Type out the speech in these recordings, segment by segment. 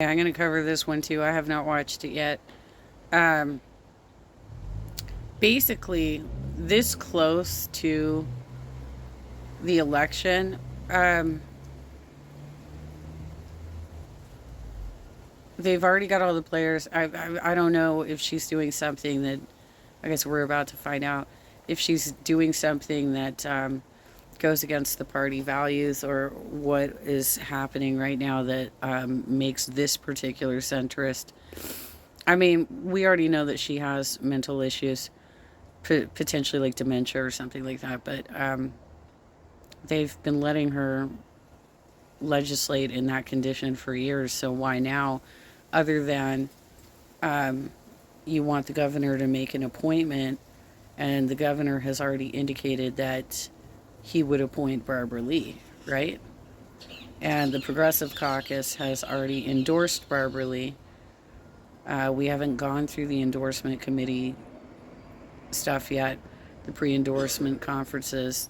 I'm going to cover this one too. I have not watched it yet. Um, Basically, this close to the election, um, they've already got all the players. I don't know if she's doing something that, I guess we're about to find out, if she's doing something that goes against the party values or what is happening right now that makes this particular centrist. I mean, we already know that she has mental issues, potentially like dementia or something like that, but they've been letting her legislate in that condition for years. So why now, other than you want the governor to make an appointment, and the governor has already indicated that he would appoint Barbara Lee, right? And the Progressive Caucus has already endorsed Barbara Lee. We haven't gone through the endorsement committee stuff yet, the pre endorsement conferences,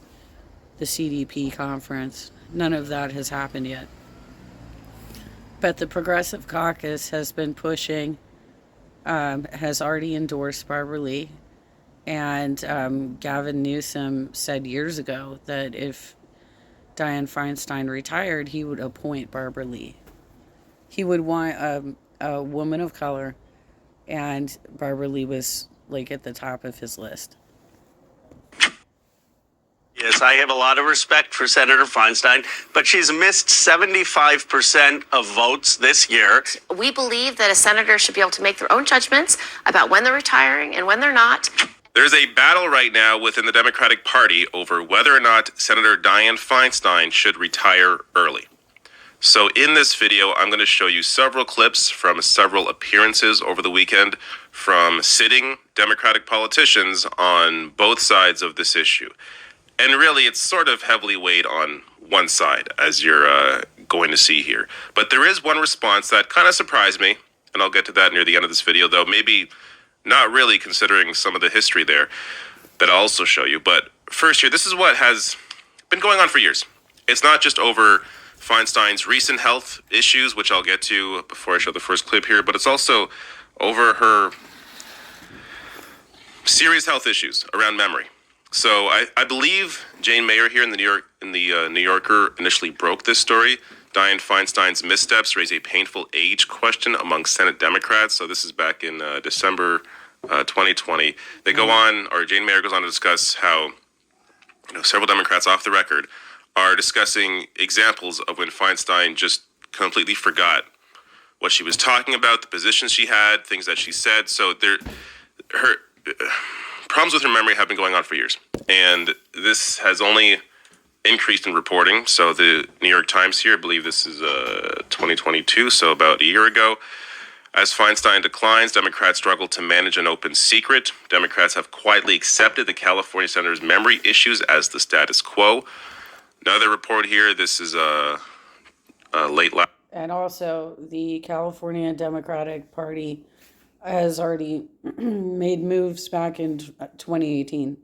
the CDP conference. None of that has happened yet. But the Progressive Caucus has been pushing, has already endorsed Barbara Lee. And Gavin Newsom said years ago that if Dianne Feinstein retired, he would appoint Barbara Lee. He would want a woman of color, and Barbara Lee was like at the top of his list. Yes, I have a lot of respect for Senator Feinstein, but she's missed 75% of votes this year. We believe that a senator should be able to make their own judgments about when they're retiring and when they're not. There's a battle right now within the Democratic Party over whether or not Senator Dianne Feinstein should retire early. So in this video, I'm going to show you several clips from several appearances over the weekend from sitting Democratic politicians on both sides of this issue. And really, it's sort of heavily weighed on one side, as you're going to see here. But there is one response that kind of surprised me, and I'll get to that near the end of this video, though maybe not really, considering some of the history there that I'll also show you. But first here, this is what has been going on for years. It's not just over Feinstein's recent health issues, which I'll get to before I show the first clip here, but it's also over her serious health issues around memory. So I believe Jane Mayer here in the New Yorker initially broke this story. Dianne Feinstein's missteps raise a painful age question among Senate Democrats. So this is back in December 2020. They go on, or Jane Mayer goes on to discuss how several Democrats off the record are discussing examples of when Feinstein just completely forgot what she was talking about, the positions she had, things that she said. So her problems with her memory have been going on for years, and this has only increased in reporting. So the New York Times here, I believe this is 2022, so about a year ago. As Feinstein declines, Democrats struggle to manage an open secret. Democrats have quietly accepted the California senator's memory issues as the status quo. Another report here, this is late last. And also, the California Democratic Party has already made moves back in 2018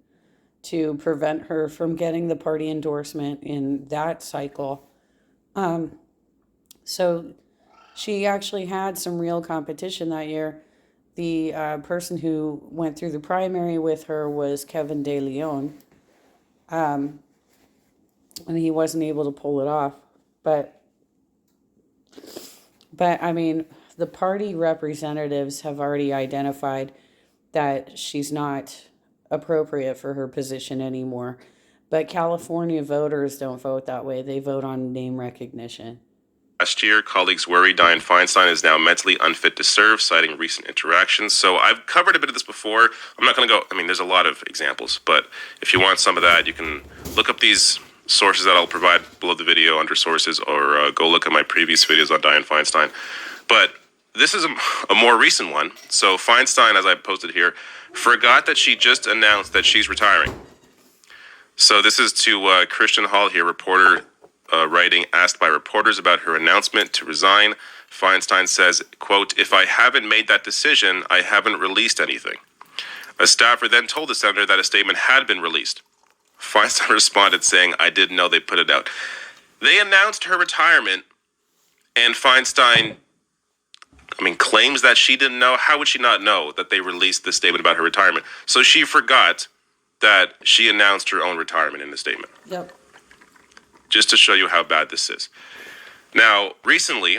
to prevent her from getting the party endorsement in that cycle. So she actually had some real competition that year. The person who went through the primary with her was Kevin De Leon, and he wasn't able to pull it off. But I mean, the party representatives have already identified that she's not appropriate for her position anymore. But California voters don't vote that way. They vote on name recognition. Last year, colleagues worry Dianne Feinstein is now mentally unfit to serve, citing recent interactions. So I've covered a bit of this before. I'm not going to go, there's a lot of examples, but if you want some of that, you can look up these sources that I'll provide below the video under sources, or go look at my previous videos on Dianne Feinstein. But this is a more recent one. So Feinstein, as I posted here, forgot that she just announced that she's retiring. So this is to Christian Hall here, reporter writing, asked by reporters about her announcement to resign. Feinstein says, quote, "If I haven't made that decision, I haven't released anything." A staffer then told the senator that a statement had been released. Feinstein responded saying, "I didn't know they put it out." They announced her retirement, and Feinstein claims that she didn't know. How would she not know that they released this statement about her retirement? So she forgot that she announced her own retirement in the statement. Yep. Just to show you how bad this is. Now, recently,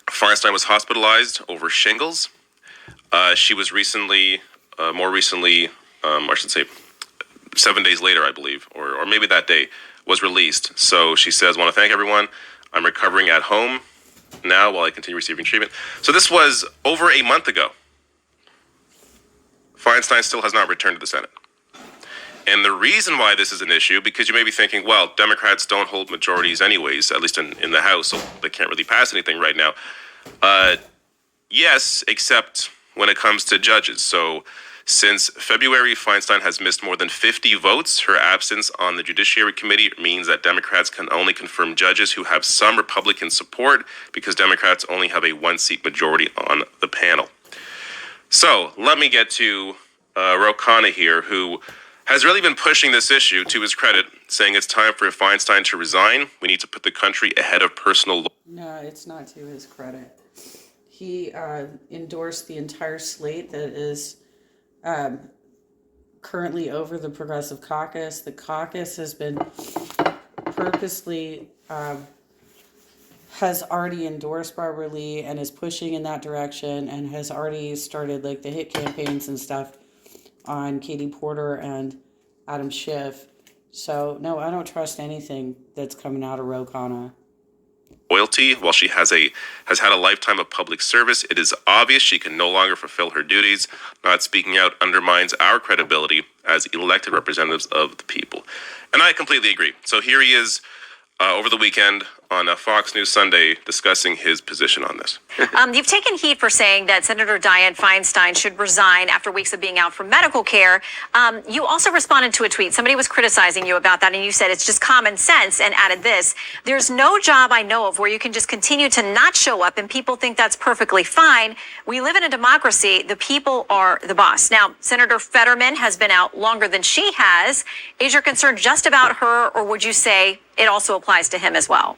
Feinstein was hospitalized over shingles. She was more recently, I should say, 7 days later, I believe, or maybe that day, was released. So she says, "Want to thank everyone. I'm recovering at home now while I continue receiving treatment." So this was over a month ago. Feinstein still has not returned to the Senate. And the reason why this is an issue, because you may be thinking, well, Democrats don't hold majorities anyways, at least in the House, so they can't really pass anything right now. Yes, except when it comes to judges. So since February, Feinstein has missed more than 50 votes. Her absence on the Judiciary Committee means that Democrats can only confirm judges who have some Republican support because Democrats only have a one-seat majority on the panel. So let me get to Ro Khanna here, who has really been pushing this issue to his credit, saying it's time for Feinstein to resign. We need to put the country ahead of personal. No, it's not to his credit. He endorsed the entire slate that is currently over the Progressive Caucus. The caucus has been purposely has already endorsed Barbara Lee and is pushing in that direction and has already started like the hit campaigns and stuff on Katie Porter and Adam Schiff. So no, I don't trust anything that's coming out of Ro Khanna. Loyalty, while she has had a lifetime of public service, it is obvious she can no longer fulfill her duties. Not speaking out undermines our credibility as elected representatives of the people. And I completely agree. So here he is over the weekend on Fox News Sunday discussing his position on this. You've taken heat for saying that Senator Dianne Feinstein should resign after weeks of being out for medical care. You also responded to a tweet. Somebody was criticizing you about that, and you said it's just common sense and added this: "There's no job I know of where you can just continue to not show up and people think that's perfectly fine. We live in a democracy. The people are the boss." Now, Senator Fetterman has been out longer than she has. Is your concern just about her, or would you say it also applies to him as well?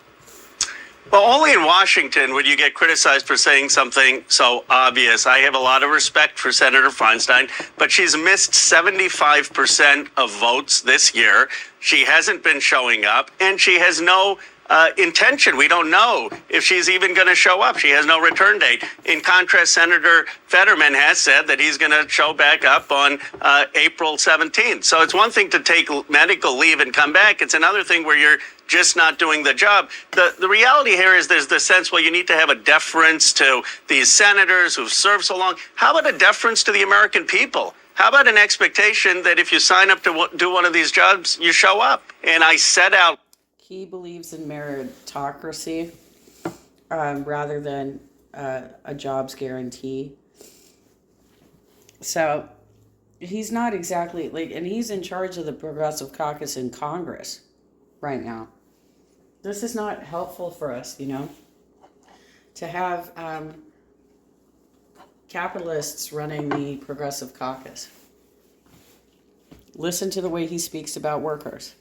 Well, only in Washington would you get criticized for saying something so obvious. I have a lot of respect for Senator Feinstein, but she's missed 75% of votes this year. She hasn't been showing up, and she has no intention. We don't know if she's even going to show up. She has no return date. In contrast, Senator Fetterman has said that he's going to show back up on April 17th. So it's one thing to take medical leave and come back. It's another thing where you're just not doing the job. The reality here is there's the sense, well, you need to have a deference to these senators who've served so long. How about a deference to the American people? How about an expectation that if you sign up to do one of these jobs, you show up? And I set out. He believes in meritocracy rather than a jobs guarantee. So he's not exactly and he's in charge of the Progressive Caucus in Congress right now. This is not helpful for us, to have capitalists running the Progressive Caucus. Listen to the way he speaks about workers.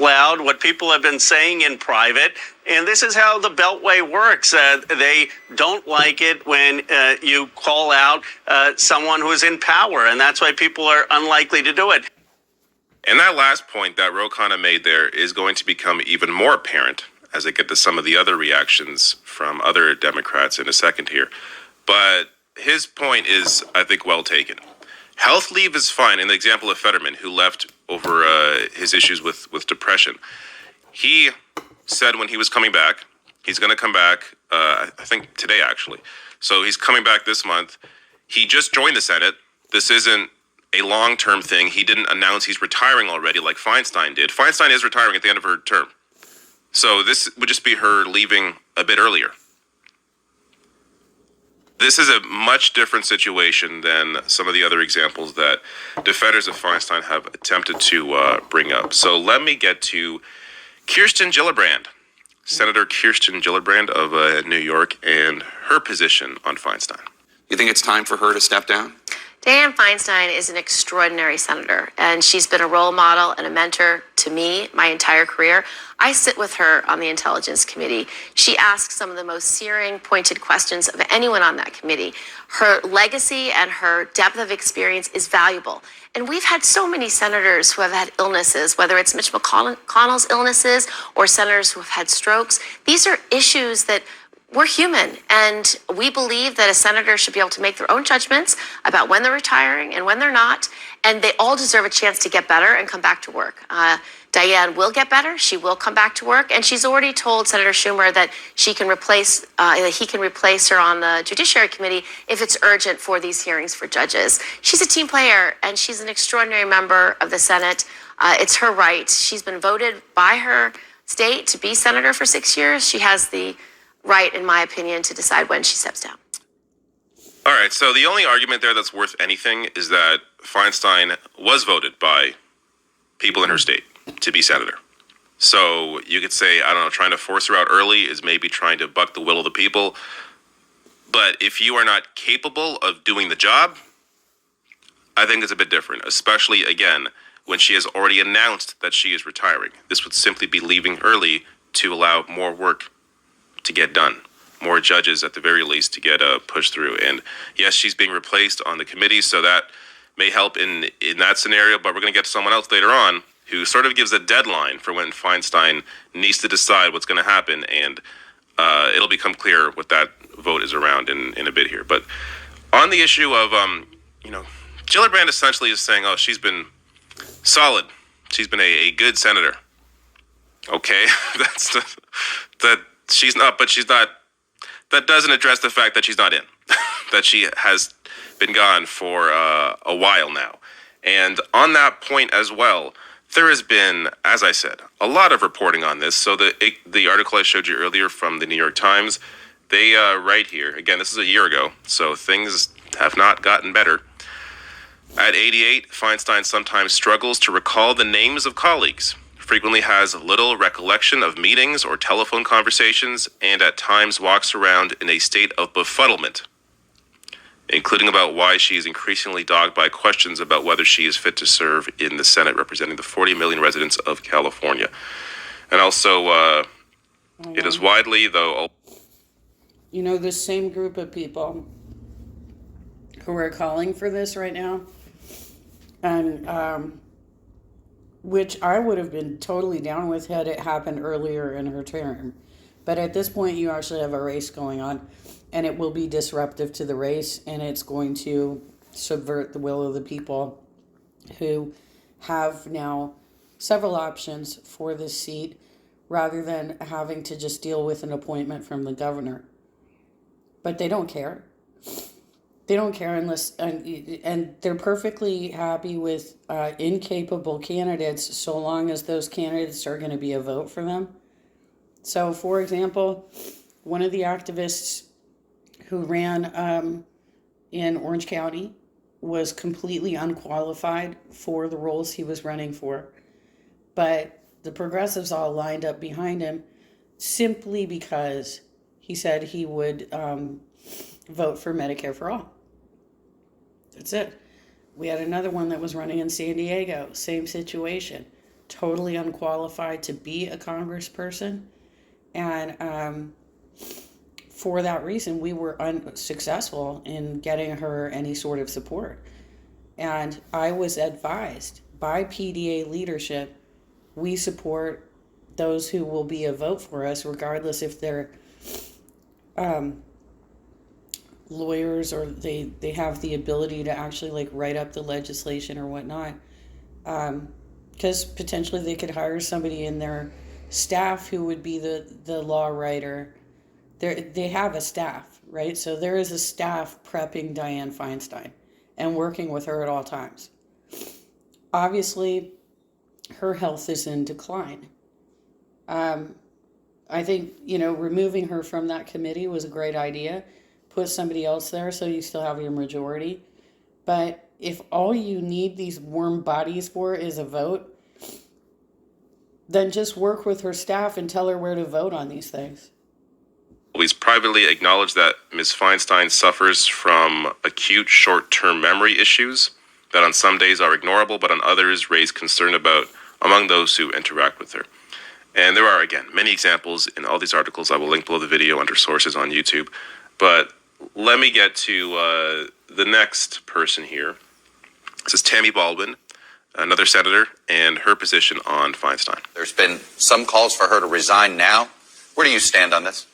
Loud what people have been saying in private, and this is how the Beltway works. They don't like it when you call out someone who is in power, and that's why people are unlikely to do it. And that last point that Ro Khanna made there is going to become even more apparent as I get to some of the other reactions from other Democrats in a second here. But his point is, I think, well taken. Health leave is fine. In the example of Fetterman, who left over his issues with depression, he said when he was coming back, he's going to come back, I think today actually. So he's coming back this month. He just joined the Senate. This isn't a long-term thing. He didn't announce he's retiring already like Feinstein did. Feinstein is retiring at the end of her term. So this would just be her leaving a bit earlier. This is a much different situation than some of the other examples that defenders of Feinstein have attempted to bring up. So let me get to Kirsten Gillibrand, Senator Kirsten Gillibrand of New York, and her position on Feinstein. You think it's time for her to step down? Dianne Feinstein is an extraordinary senator, and she's been a role model and a mentor to me my entire career. I sit with her on the Intelligence Committee. She asks some of the most searing, pointed questions of anyone on that committee. Her legacy and her depth of experience is valuable. And we've had so many senators who have had illnesses, whether it's Mitch McConnell's illnesses or senators who have had strokes. These are issues that we're human, and we believe that a senator should be able to make their own judgments about when they're retiring and when they're not, and they all deserve a chance to get better and come back to work. Dianne will get better. She will come back to work, and she's already told Senator Schumer that he can replace her on the Judiciary Committee if it's urgent for these hearings for judges. She's a team player, and she's an extraordinary member of the Senate. It's her right. She's been voted by her state to be senator for 6 years. She has the right, in my opinion, to decide when she steps down. All right, so the only argument there that's worth anything is that Feinstein was voted by people in her state to be senator. So you could say, I don't know, trying to force her out early is maybe trying to buck the will of the people. But if you are not capable of doing the job, I think it's a bit different, especially, again, when she has already announced that she is retiring. This would simply be leaving early to allow more work to get done, more judges at the very least to get pushed through. And yes, she's being replaced on the committee, so that may help in that scenario, but we're going to get to someone else later on who sort of gives a deadline for when Feinstein needs to decide what's going to happen, and it'll become clear what that vote is around in a bit here. But on the issue of, Gillibrand essentially is saying, oh, she's been solid. She's been a good senator. Okay, that she's not, but she's not. That doesn't address the fact that she's not in, that she has been gone for a while now. And on that point as well, there has been, as I said, a lot of reporting on this. So the article I showed you earlier from the New York Times, they write here, again, this is a year ago, so things have not gotten better. At 88, Feinstein sometimes struggles to recall the names of colleagues, frequently has little recollection of meetings or telephone conversations, and at times walks around in a state of befuddlement, including about why she is increasingly dogged by questions about whether she is fit to serve in the Senate representing the 40 million residents of California. And also, it is widely, though... This same group of people who are calling for this right now, and which I would have been totally down with had it happened earlier in her term. But at this point, you actually have a race going on, and it will be disruptive to the race, and it's going to subvert the will of the people who have now several options for this seat rather than having to just deal with an appointment from the governor. But they don't care. They don't care unless, and they're perfectly happy with incapable candidates so long as those candidates are going to be a vote for them. So, for example, one of the activists who ran in Orange County was completely unqualified for the roles he was running for. But the progressives all lined up behind him simply because he said he would vote for Medicare for all. That's it. We had another one that was running in San Diego, same situation, totally unqualified to be a congressperson. And for that reason, we were unsuccessful in getting her any sort of support. And I was advised by PDA leadership, we support those who will be a vote for us, regardless if they're lawyers or they have the ability to actually write up the legislation or whatnot. Because potentially they could hire somebody in their staff who would be the law writer. They have a staff, right? So there is a staff prepping Dianne Feinstein and working with her at all times. Obviously, her health is in decline. I think, removing her from that committee was a great idea. Put somebody else there so you still have your majority. But if all you need these warm bodies for is a vote, then just work with her staff and tell her where to vote on these things. always privately acknowledge that Ms. Feinstein suffers from acute short-term memory issues that on some days are ignorable, but on others raise concern about among those who interact with her. And there are, again, many examples in all these articles. I will link below the video under sources on YouTube. But let me get to the next person here. This is Tammy Baldwin, another senator, and her position on Feinstein. There's been some calls for her to resign now. Where do you stand on this?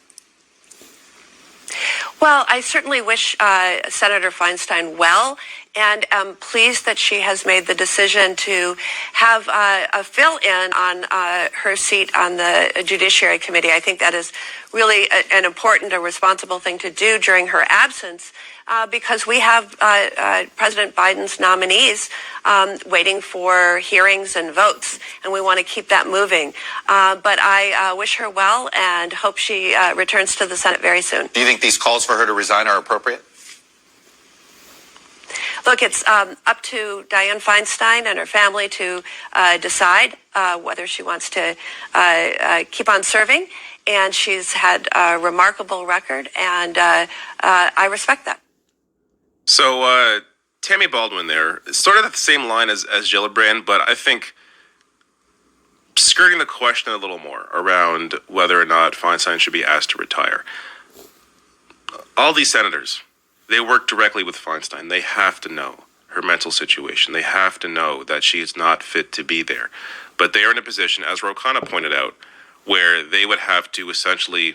Well, I certainly wish Senator Feinstein well, and am pleased that she has made the decision to have a fill-in on her seat on the Judiciary Committee. I think that is really an important and responsible thing to do during her absence, because we have President Biden's nominees waiting for hearings and votes, and we want to keep that moving. But I wish her well and hope she returns to the Senate very soon. Do you think these calls for her to resign are appropriate? Look, it's up to Dianne Feinstein and her family to decide whether she wants to keep on serving. And she's had a remarkable record, and I respect that. So Tammy Baldwin there, sort of at the same line as Gillibrand, but I think skirting the question a little more around whether or not Feinstein should be asked to retire. All these senators, they work directly with Feinstein. They have to know her mental situation. They have to know that she is not fit to be there. But they are in a position, as Ro Khanna pointed out, where they would have to essentially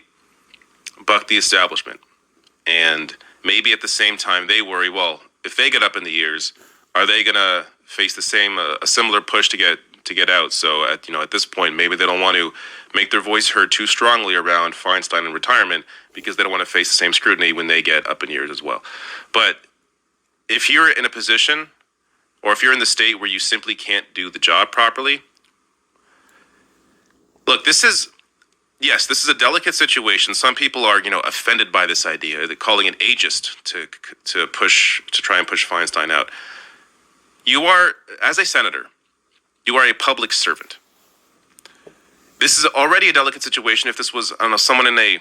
buck the establishment. And maybe at the same time they worry, well, if they get up in the years, are they going to face the same, a similar push to get out? So at this point, maybe they don't want to make their voice heard too strongly around Feinstein and retirement because they don't want to face the same scrutiny when they get up in years as well. But if you're in a position, or if you're in the state where you simply can't do the job properly, look, this is a delicate situation. Some people are, offended by this idea. They're calling it ageist to try and push Feinstein out. You are, as a senator, you are a public servant. This is already a delicate situation. If this was, someone in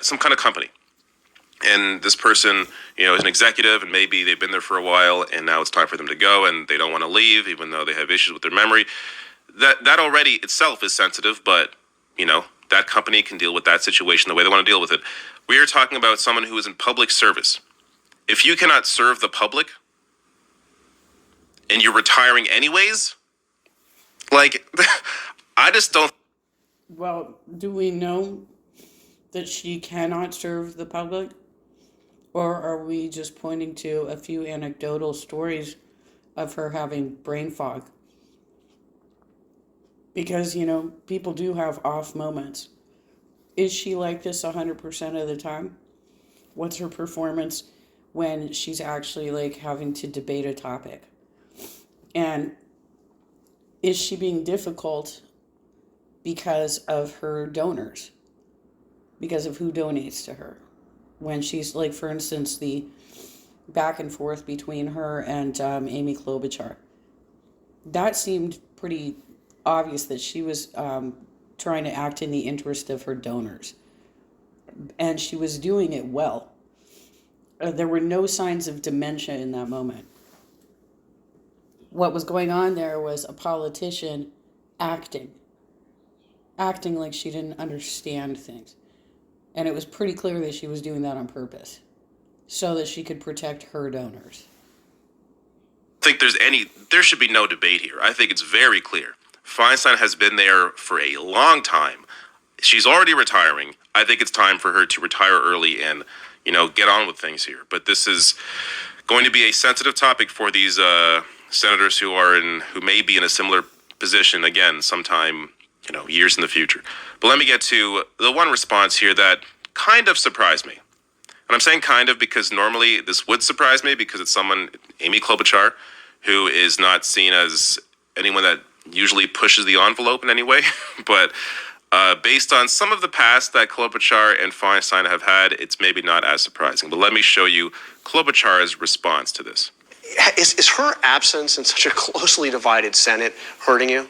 some kind of company, and this person, is an executive, and maybe they've been there for a while, and now it's time for them to go, and they don't want to leave, even though they have issues with their memory. That already itself is sensitive, but that company can deal with that situation the way they want to deal with it. We are talking about someone who is in public service. If you cannot serve the public and you're retiring anyways, I just don't. Well, do we know that she cannot serve the public? Or are we just pointing to a few anecdotal stories of her having brain fog? Because, people do have off moments. Is she like this 100% of the time? What's her performance when she's actually having to debate a topic? And is she being difficult because of her donors? Because of who donates to her? When she's for instance, the back and forth between her and Amy Klobuchar. That seemed pretty obvious that she was trying to act in the interest of her donors. And she was doing it well. There were no signs of dementia in that moment. What was going on there was a politician acting like she didn't understand things. And it was pretty clear that she was doing that on purpose, so that she could protect her donors. I think there should be no debate here. I think it's very clear. Feinstein has been there for a long time. She's already retiring. I think it's time for her to retire early and, get on with things here. But this is going to be a sensitive topic for these senators who may be in a similar position again sometime, years in the future. But let me get to the one response here that kind of surprised me. And I'm saying kind of because normally this would surprise me because it's someone, Amy Klobuchar, who is not seen as anyone that usually pushes the envelope in any way. But based on some of the past that Klobuchar and Feinstein have had, it's maybe not as surprising. But let me show you Klobuchar's response to this. Is her absence in such a closely divided Senate hurting you?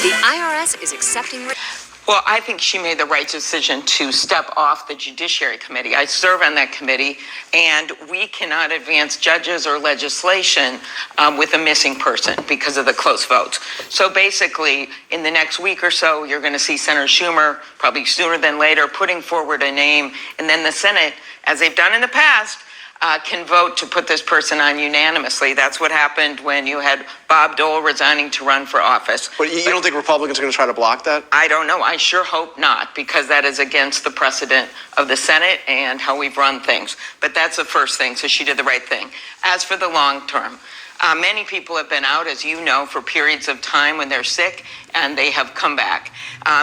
The IRS is accepting. Well, I think she made the right decision to step off the Judiciary Committee. I serve on that committee, and we cannot advance judges or legislation with a missing person because of the close votes. So basically, in the next week or so, you're going to see Senator Schumer, probably sooner than later, putting forward a name, and then the Senate, as they've done in the past, can vote to put this person on unanimously. That's what happened when you had Bob Dole resigning to run for office. But you don't think Republicans are going to try to block that? I don't know. I sure hope not, because that is against the precedent of the Senate and how we've run things. But that's the first thing, so she did the right thing. As for the long term, many people have been out, as you know, for periods of time when they're sick, and they have come back.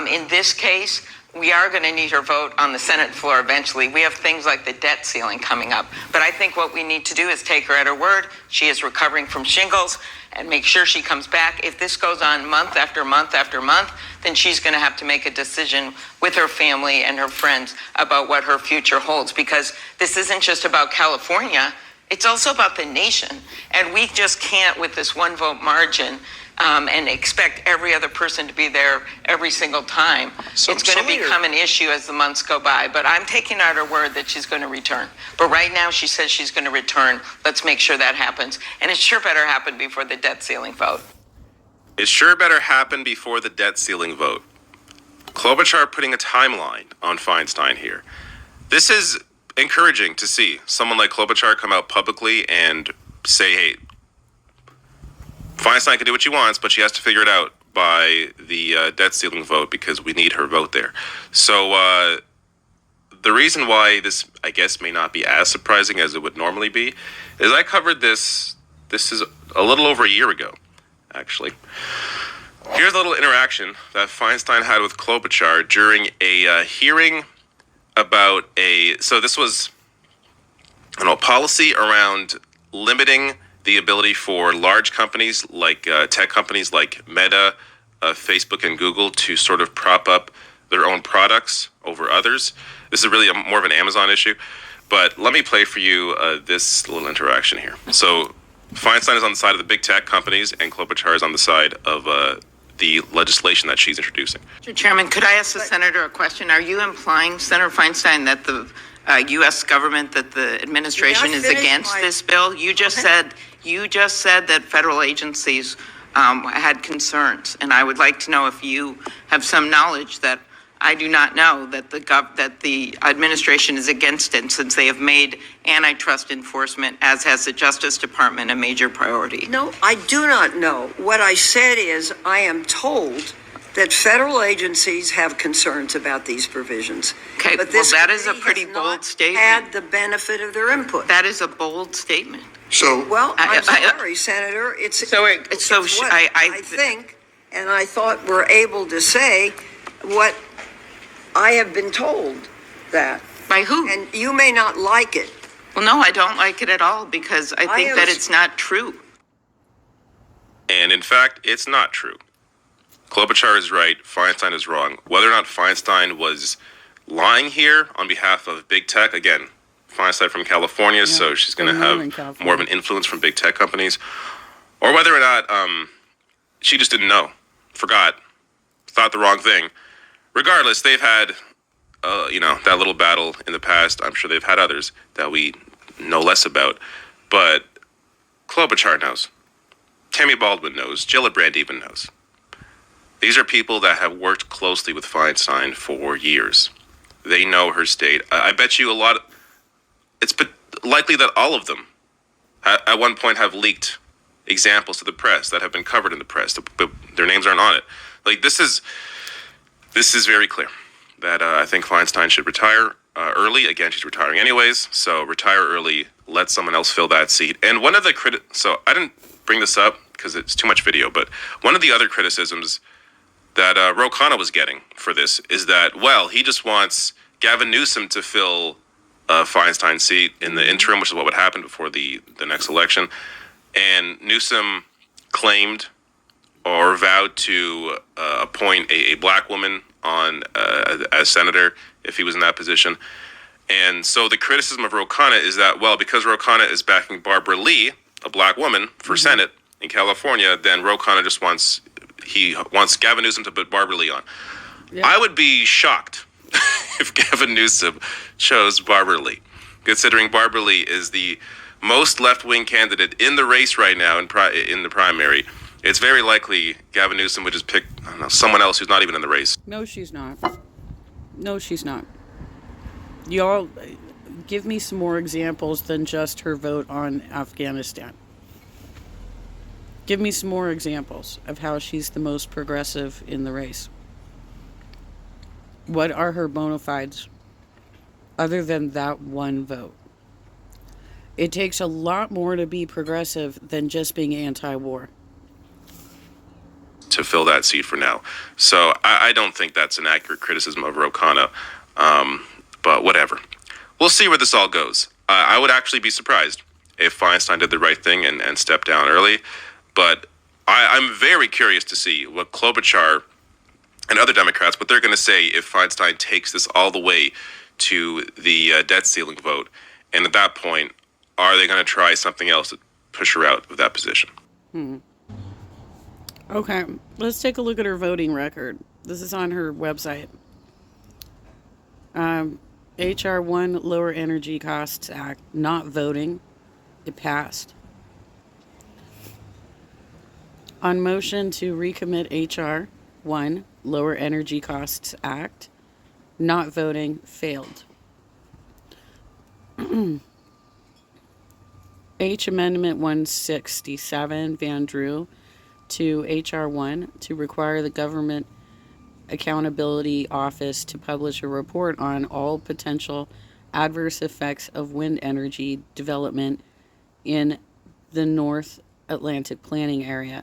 In this case, we are going to need her vote on the Senate floor eventually. We have things like the debt ceiling coming up. But I think what we need to do is take her at her word. She is recovering from shingles, and make sure she comes back. If this goes on month after month after month, then she's going to have to make a decision with her family and her friends about what her future holds, because this isn't just about California. It's also about the nation. And we just can't, with this one vote margin, and expect every other person to be there every single time. It's going to become an issue as the months go by. But I'm taking out her word that she's going to return. But right now she says she's going to return. Let's make sure that happens. And it sure better happen before the debt ceiling vote. It sure better happen before the debt ceiling vote. Klobuchar putting a timeline on Feinstein here. This is encouraging to see someone like Klobuchar come out publicly and say, hey, Feinstein can do what she wants, but she has to figure it out by the debt ceiling vote, because we need her vote there. So the reason why this, I guess, may not be as surprising as it would normally be is I covered this is a little over a year ago, actually. Here's a little interaction that Feinstein had with Klobuchar during a hearing about so this was policy around limiting the ability for large companies like tech companies like Meta, Facebook, and Google to sort of prop up their own products over others. This is really more of an Amazon issue. But let me play for you this little interaction here. So Feinstein is on the side of the big tech companies, and Klobuchar is on the side of the legislation that she's introducing. Mr. Chairman, could I ask the senator a question? Are you implying, Senator Feinstein, that the U.S. government, that the administration is against this bill? You just said that federal agencies had concerns, and I would like to know if you have some knowledge that I do not know, that the administration is against it, since they have made antitrust enforcement, as has the Justice Department, a major priority. No, I do not know. What I said is I am told that federal agencies have concerns about these provisions. Okay, but this that is a committee pretty has bold not statement. Had the benefit of their input. That is a bold statement. So, Well, I'm sorry, Senator. It's what I think, and I thought we're able to say what I have been told that. By who? And you may not like it. Well, no, I don't like it at all, because I think that it's not true. And in fact, it's not true. Klobuchar is right, Feinstein is wrong. Whether or not Feinstein was lying here on behalf of big tech, again, Feinstein from California, so she's going to have more of an influence from big tech companies, or whether or not she just didn't know, forgot, thought the wrong thing. Regardless, they've had, that little battle in the past. I'm sure they've had others that we know less about, but Klobuchar knows. Tammy Baldwin knows. Gillibrand even knows. These are people that have worked closely with Feinstein for years. They know her state. I bet you it's likely that all of them at one point have leaked examples to the press that have been covered in the press, but their names aren't on it. Like, this is very clear that I think Feinstein should retire early. Again, she's retiring anyways, so retire early, let someone else fill that seat. And one of the so I didn't bring this up because it's too much video, but one of the other criticisms that Ro Khanna was getting for this is that, well, he just wants Gavin Newsom to fill Feinstein's seat in the interim, which is what would happen before the next election. And Newsom claimed or vowed to appoint a black woman on as senator if he was in that position. And so the criticism of Ro Khanna is that, well, because Ro Khanna is backing Barbara Lee, a black woman, for Senate in California, then Ro Khanna just wants Gavin Newsom to put Barbara Lee on. Yeah. I would be shocked if Gavin Newsom chose Barbara Lee, considering Barbara Lee is the most left-wing candidate in the race right now in the primary. It's very likely Gavin Newsom would just pick, I don't know, someone else who's not even in the race. No, she's not. No, she's not. Y'all, give me some more examples than just her vote on Afghanistan. Give me some more examples of how she's the most progressive in the race. What are her bona fides other than that one vote? It takes a lot more to be progressive than just being anti-war. To fill that seat for now. So I don't think that's an accurate criticism of Ro Khanna, but whatever. We'll see where this all goes. I would actually be surprised if Feinstein did the right thing and stepped down early, but I'm very curious to see what Klobuchar and other Democrats, what they're going to say if Feinstein takes this all the way to the debt ceiling vote. And at that point, are they going to try something else to push her out of that position? Okay, let's take a look at her voting record. This is on her website. HR 1, Lower Energy Costs Act, not voting. It passed. On motion to recommit HR 1, Lower Energy Costs Act, not voting, failed. H Amendment 167, Van Drew, to HR 1 to require the Government Accountability Office to publish a report on all potential adverse effects of wind energy development in the North Atlantic Planning Area.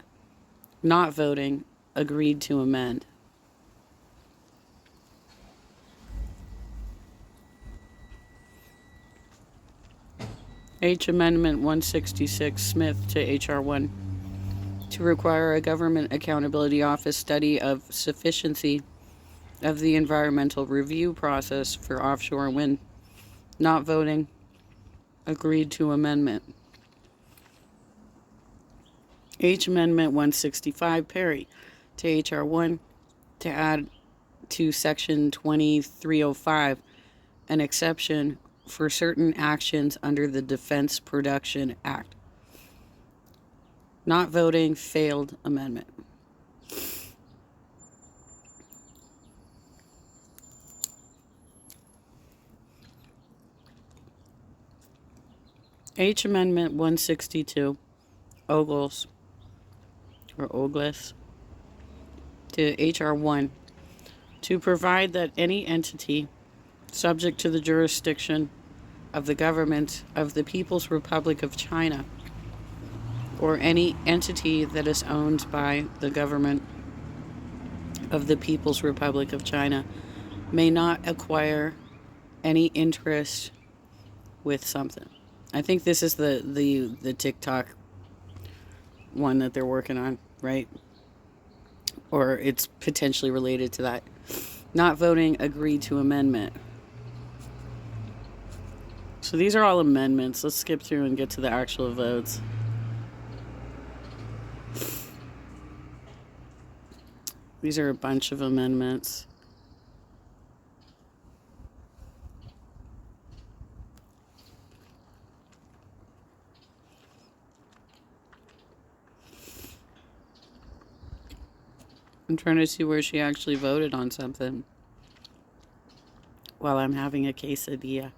Not voting, agreed to amend. H Amendment 166, Smith, to HR 1 to require a Government Accountability Office study of sufficiency of the environmental review process for offshore wind. Not voting, agreed to amendment. H Amendment 165, Perry, to HR 1 to add to Section 2305 an exception for certain actions under the Defense Production Act. Not voting, failed amendment. H Amendment 162, Ogles, to HR 1 to provide that any entity subject to the jurisdiction of the government of the People's Republic of China or any entity that is owned by the government of the People's Republic of China may not acquire any interest with something. I think this is the TikTok one that they're working on, right? Or it's potentially related to that. Not voting, agreed to amendment. So these are all amendments. Let's skip through and get to the actual votes. These are a bunch of amendments. I'm trying to see where she actually voted on something while I'm having a quesadilla.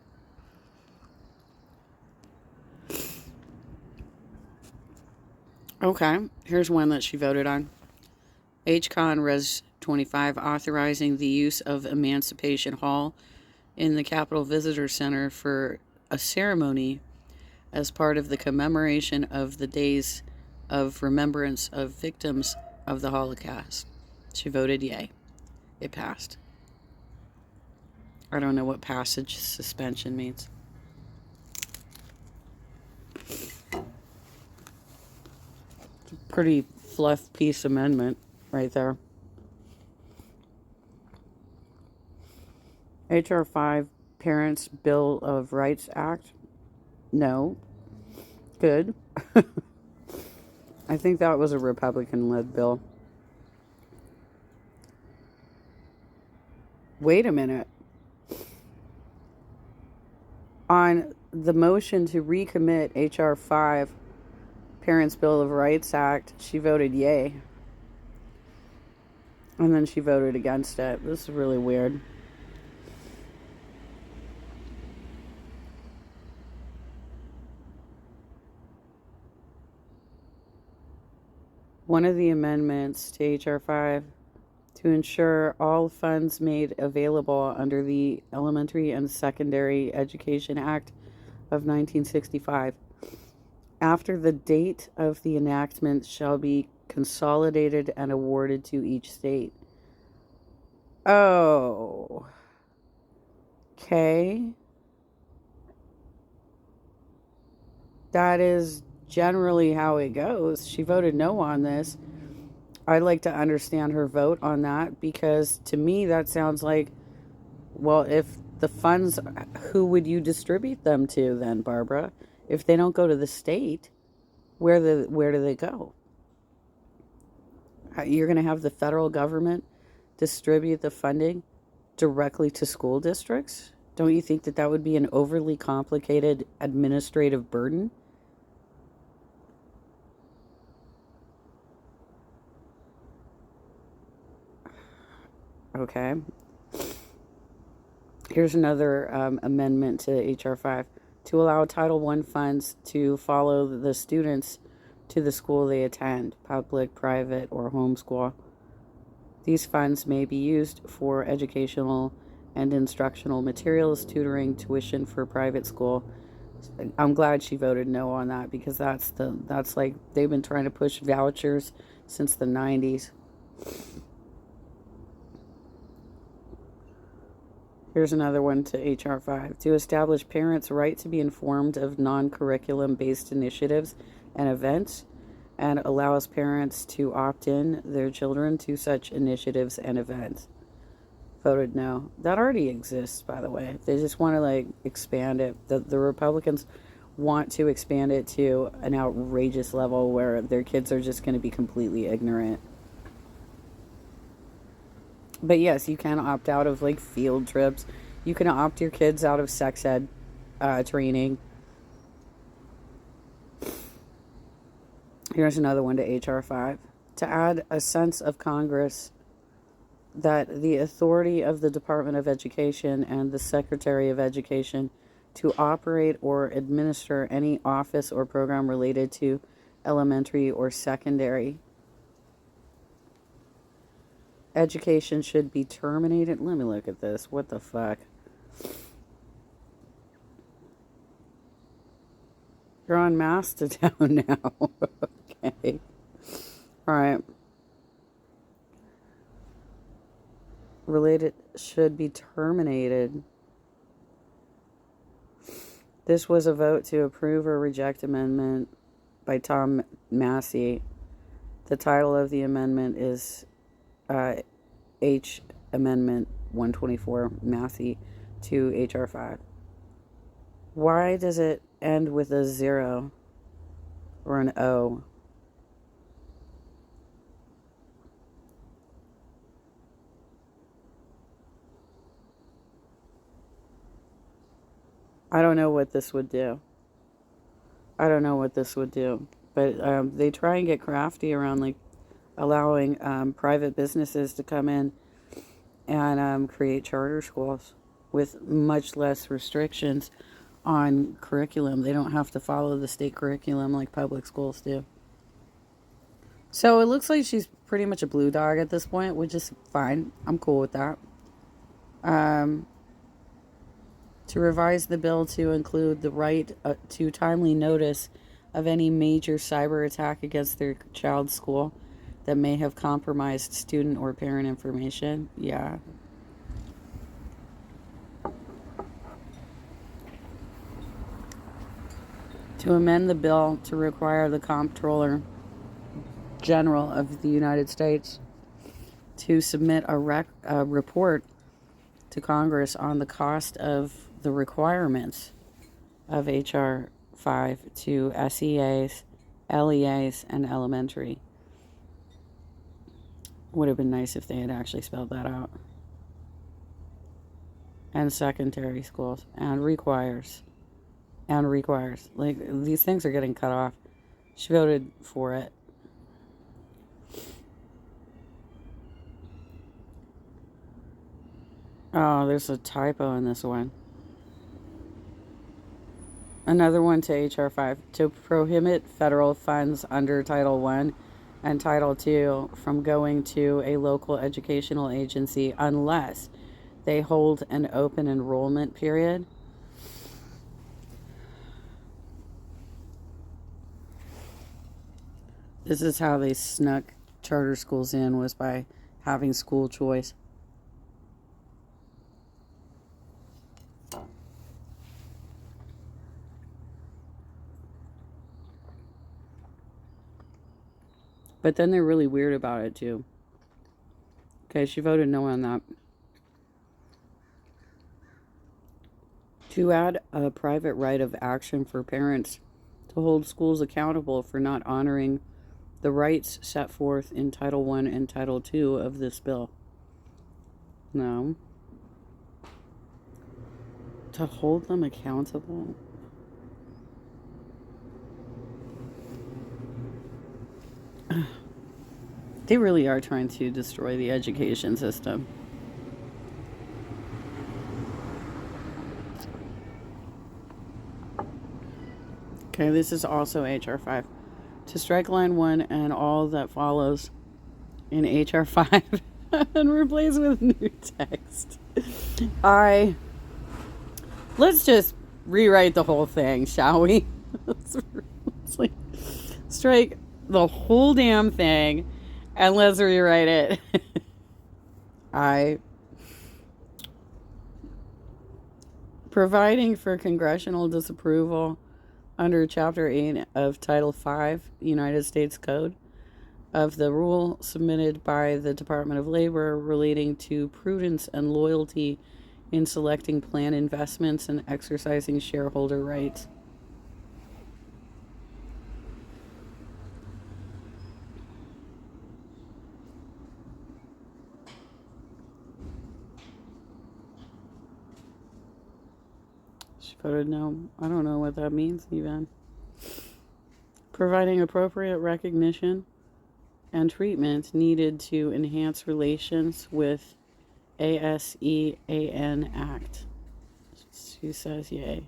Okay, here's one that she voted on. HCon Res 25, authorizing the use of Emancipation Hall in the Capitol Visitor Center for a ceremony as part of the commemoration of the days of remembrance of victims of the Holocaust. She voted yay. It passed. I don't know what passage suspension means. It's a pretty fluff piece amendment right there. HR 5, Parents' Bill of Rights Act. No. Good. I think that was a Republican-led bill. Wait a minute. On the motion to recommit H.R. 5, Parents' Bill of Rights Act, she voted yay. And then she voted against it. This is really weird. One of the amendments to H.R. 5 to ensure all funds made available under the Elementary and Secondary Education Act of 1965 after the date of the enactment shall be consolidated and awarded to each state. Oh. Okay. That is generally how it goes. She voted no on this. I'd like to understand her vote on that, because to me that sounds like, well, if the funds, who would you distribute them to then, Barbara? If they don't go to the state, where do they go? You're going to have the federal government distribute the funding directly to school districts? Don't you think that would be an overly complicated administrative burden? Okay. Here's another amendment to H.R. 5 to allow Title I funds to follow the students to the school they attend, public, private, or homeschool. These funds may be used for educational and instructional materials, tutoring, tuition for private school. I'm glad she voted no on that, because that's like, they've been trying to push vouchers since the 90s. Here's another one to H.R. 5 to establish parents' right to be informed of non-curriculum based initiatives and events, and allows parents to opt in their children to such initiatives and events. Voted no. That already exists, by the way. They just want to expand it. The Republicans want to expand it to an outrageous level where their kids are just going to be completely ignorant. But yes, you can opt out of field trips. You can opt your kids out of sex ed training. Here's another one to H.R. 5 to add a sense of Congress that the authority of the Department of Education and the Secretary of Education to operate or administer any office or program related to elementary or secondary education should be terminated. Let me look at this. What the fuck? You're on Mastodon now. Okay. All right. Related should be terminated. This was a vote to approve or reject amendment by Tom Massey. The title of the amendment is H Amendment 124 Massey to H.R. 5. Why does it end with a 0 or an O? I don't know what this would do. But they try and get crafty around allowing private businesses to come in and create charter schools with much less restrictions on curriculum. They don't have to follow the state curriculum like public schools do. So it looks like she's pretty much a blue dog at this point, which is fine. I'm cool with that. To revise the bill to include the right to timely notice of any major cyber attack against their child's school that may have compromised student or parent information. Yeah. To amend the bill to require the Comptroller General of the United States to submit a report to Congress on the cost of the requirements of H.R. 5 to SEAs, LEAs, and elementary. Would have been nice if they had actually spelled that out. and secondary schools, and requires. Like, these things are getting cut off. She voted for it. Oh, there's a typo in this one. Another one to H.R. 5, to prohibit federal funds under Title I and Title II from going to a local educational agency unless they hold an open enrollment period. This is how they snuck charter schools in, was by having school choice. But then they're really weird about it too. Okay, she voted no on that. To add a private right of action for parents to hold schools accountable for not honoring the rights set forth in Title I and Title II of this bill. No. To hold them accountable. They really are trying to destroy the education system. Okay, this is also H.R. 5. To strike line 1 and all that follows in H.R. 5 and replace with new text. Let's just rewrite the whole thing, shall we? Let's like strike the whole damn thing and let's rewrite it. Providing for congressional disapproval under Chapter 8 of Title 5, United States Code, of the rule submitted by the Department of Labor relating to prudence and loyalty in selecting plan investments and exercising shareholder rights. She voted no. I don't know what that means even. Providing appropriate recognition and treatment needed to enhance relations with ASEAN Act. She says yay.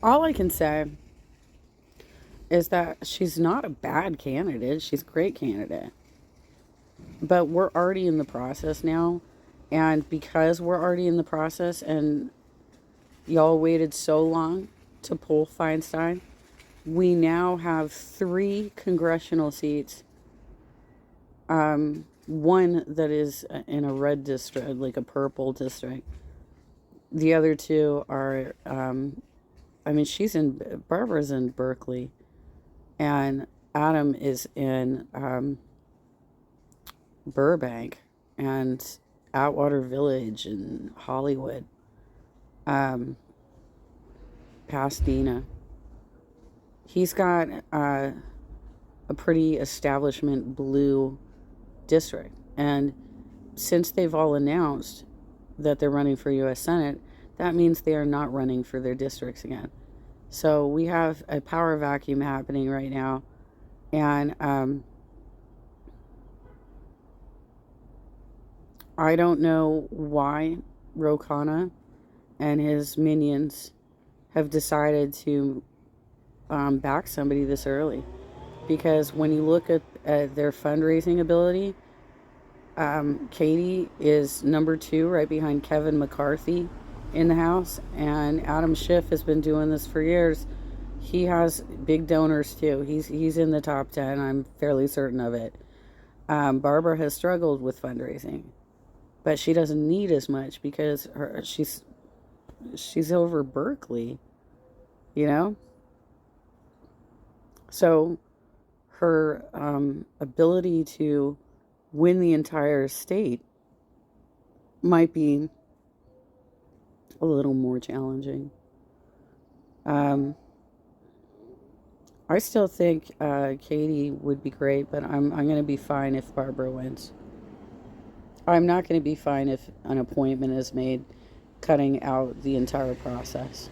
All I can say is that she's not a bad candidate. She's a great candidate. But we're already in the process now. And because we're already in the process and y'all waited so long to pull Feinstein, we now have 3 congressional seats. One that is in a red district, like a purple district. The other 2 are, Barbara's in Berkeley, and Adam is in Burbank, and Atwater Village in Hollywood, Pasadena. He's got a pretty establishment blue district, and since they've all announced that they're running for U.S. Senate, that means they are not running for their districts again. So we have a power vacuum happening right now, and I don't know why Ro Khanna and his minions have decided to back somebody this early. Because when you look at their fundraising ability, Katie is number 2 right behind Kevin McCarthy in the House. And Adam Schiff has been doing this for years. He has big donors too. He's in the top 10. I'm fairly certain of it. Barbara has struggled with fundraising. But she doesn't need as much because she's over Berkeley, you know? So her ability to win the entire state might be a little more challenging. I still think Katie would be great, but I'm going to be fine if Barbara wins. I'm not going to be fine if an appointment is made, cutting out the entire process.